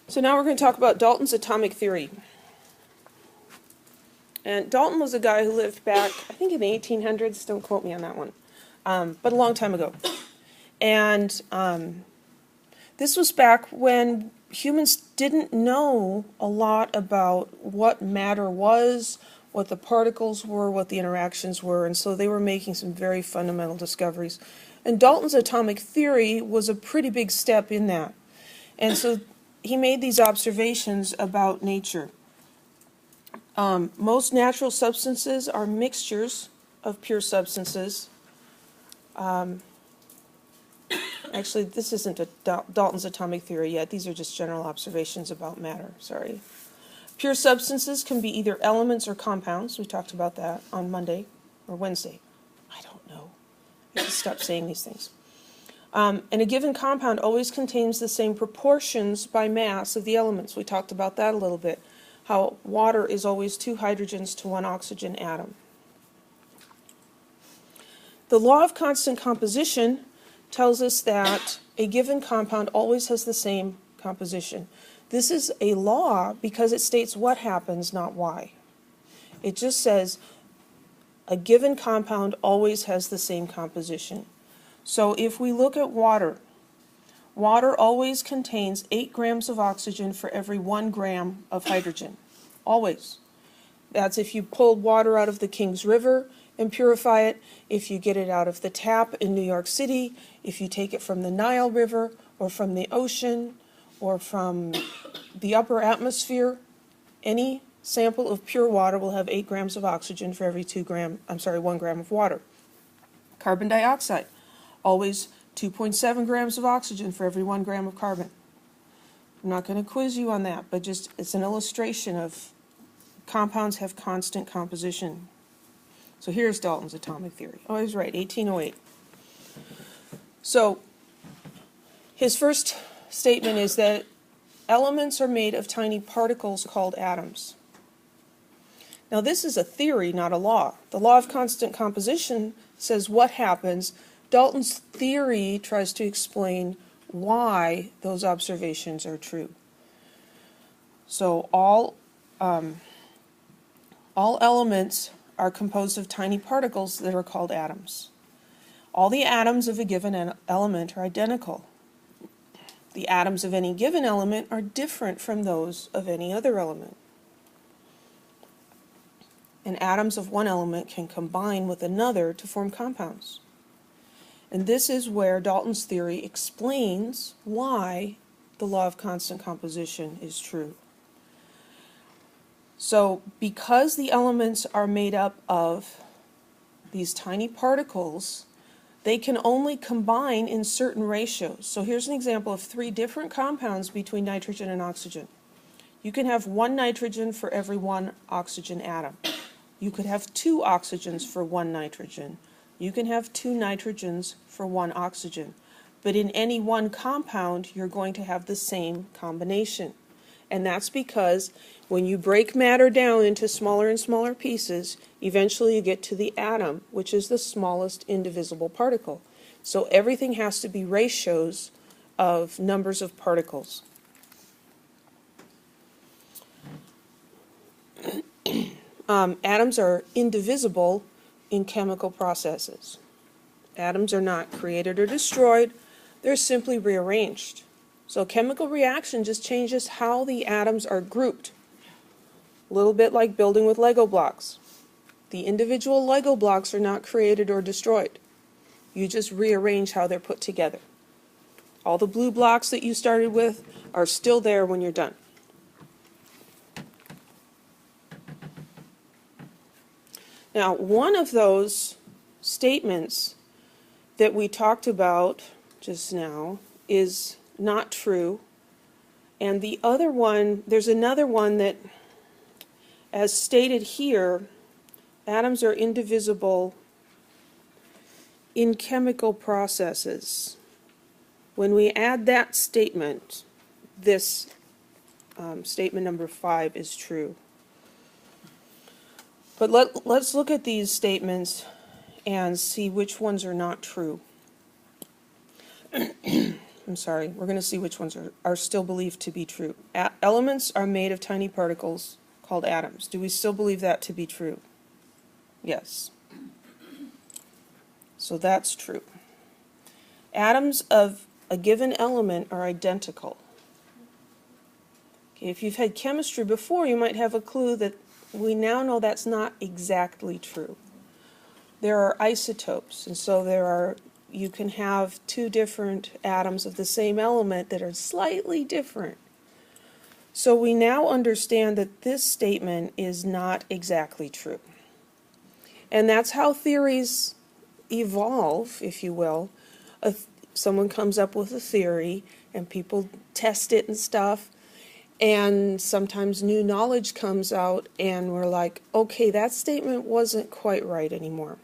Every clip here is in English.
So now we're going to talk about Dalton's atomic theory. And Dalton was a guy who lived back, I think in the 1800s, don't quote me on that one, but a long time ago. And this was back when humans didn't know a lot about what matter was, what the particles were, what the interactions were, and so they were making some very fundamental discoveries. And Dalton's atomic theory was a pretty big step in that. And so he made these observations about nature. Most natural substances are mixtures of pure substances. Actually, this isn't Dalton's atomic theory yet. These are just general observations about matter. Sorry. Pure substances can be either elements or compounds. We talked about that on Monday or Wednesday. I don't know. I have to stop saying these things. And a given compound always contains the same proportions by mass of the elements. We talked about that a little bit. How water is always 2 hydrogens to 1 oxygen atom. The law of constant composition tells us that a given compound always has the same composition. This is a law because it states what happens, not why. It just says a given compound always has the same composition. So if we look at water, water always contains 8 grams of oxygen for every 1 gram of hydrogen. Always. That's if you pulled water out of the Kings River and purify it, if you get it out of the tap in New York City, if you take it from the Nile River or from the ocean or from the upper atmosphere, any sample of pure water will have 8 grams of oxygen for every 1 gram of water. Carbon dioxide, always 2.7 grams of oxygen for every 1 gram of carbon. I'm not going to quiz you on that, but just it's an illustration of compounds have constant composition. So here's Dalton's atomic theory. Oh, I was right, 1808. So his first statement is that elements are made of tiny particles called atoms. Now this is a theory, not a law. The law of constant composition says what happens. Dalton's theory tries to explain why those observations are true. So all elements are composed of tiny particles that are called atoms. All the atoms of a given element are identical. The atoms of any given element are different from those of any other element. And atoms of one element can combine with another to form compounds. And this is where Dalton's theory explains why the law of constant composition is true. So, because the elements are made up of these tiny particles, they can only combine in certain ratios. So here's an example of 3 different compounds between nitrogen and oxygen. You can have 1 nitrogen for every 1 oxygen atom. You could have 2 oxygens for 1 nitrogen. You can have 2 nitrogens for 1 oxygen. But in any one compound, you're going to have the same combination. And that's because when you break matter down into smaller and smaller pieces, eventually you get to the atom, which is the smallest indivisible particle. So everything has to be ratios of numbers of particles. Atoms are indivisible in chemical processes. Atoms are not created or destroyed, they're simply rearranged. So a chemical reaction just changes how the atoms are grouped. A little bit like building with Lego blocks. The individual Lego blocks are not created or destroyed. You just rearrange how they're put together. All the blue blocks that you started with are still there when you're done. Now, one of those statements that we talked about just now is not true. And the other one, there's another one that, as stated here, atoms are indivisible in chemical processes. When we add that statement, this statement number 5 is true. But let's look at these statements and see which ones are not true. I'm sorry, we're going to see which ones are still believed to be true. Elements are made of tiny particles called atoms. Do we still believe that to be true? Yes. So that's true. Atoms of a given element are identical. Okay, if you've had chemistry before, you might have a clue that we now know that's not exactly true. There are isotopes, and so you can have two different atoms of the same element that are slightly different. So we now understand that this statement is not exactly true. And that's how theories evolve, if you will. Someone comes up with a theory, and people test it and stuff, and sometimes new knowledge comes out, and we're like, okay, that statement wasn't quite right anymore.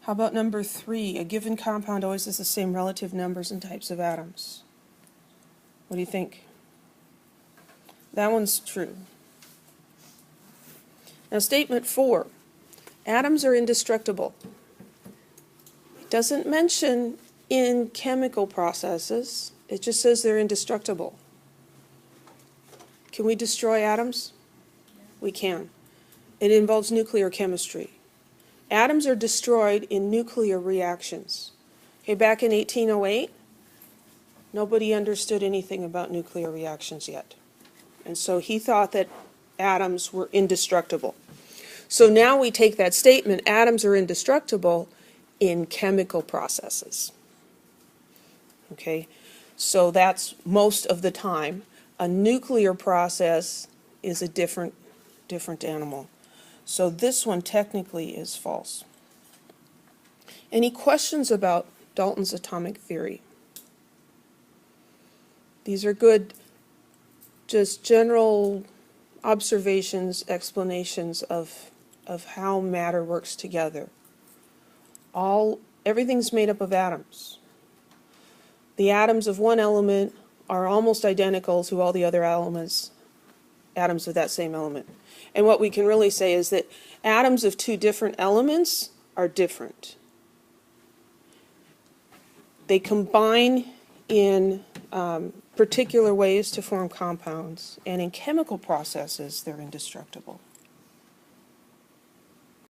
How about number 3? A given compound always has the same relative numbers and types of atoms. What do you think? That one's true. Now, statement 4. Atoms are indestructible. It doesn't mention in chemical processes. It just says they're indestructible. Can we destroy atoms? We can. It involves nuclear chemistry. Atoms are destroyed in nuclear reactions. Okay, back in 1808, nobody understood anything about nuclear reactions yet. And so he thought that atoms were indestructible. So now we take that statement, atoms are indestructible, in chemical processes. Okay, so that's most of the time. A nuclear process is a different animal. So this one technically is false. Any questions about Dalton's atomic theory? These are good, just general observations, explanations of how matter works together. Everything's made up of atoms. The atoms of one element are almost identical to all the other atoms of that same element. And what we can really say is that atoms of two different elements are different. They combine in particular ways to form compounds, and in chemical processes, they're indestructible.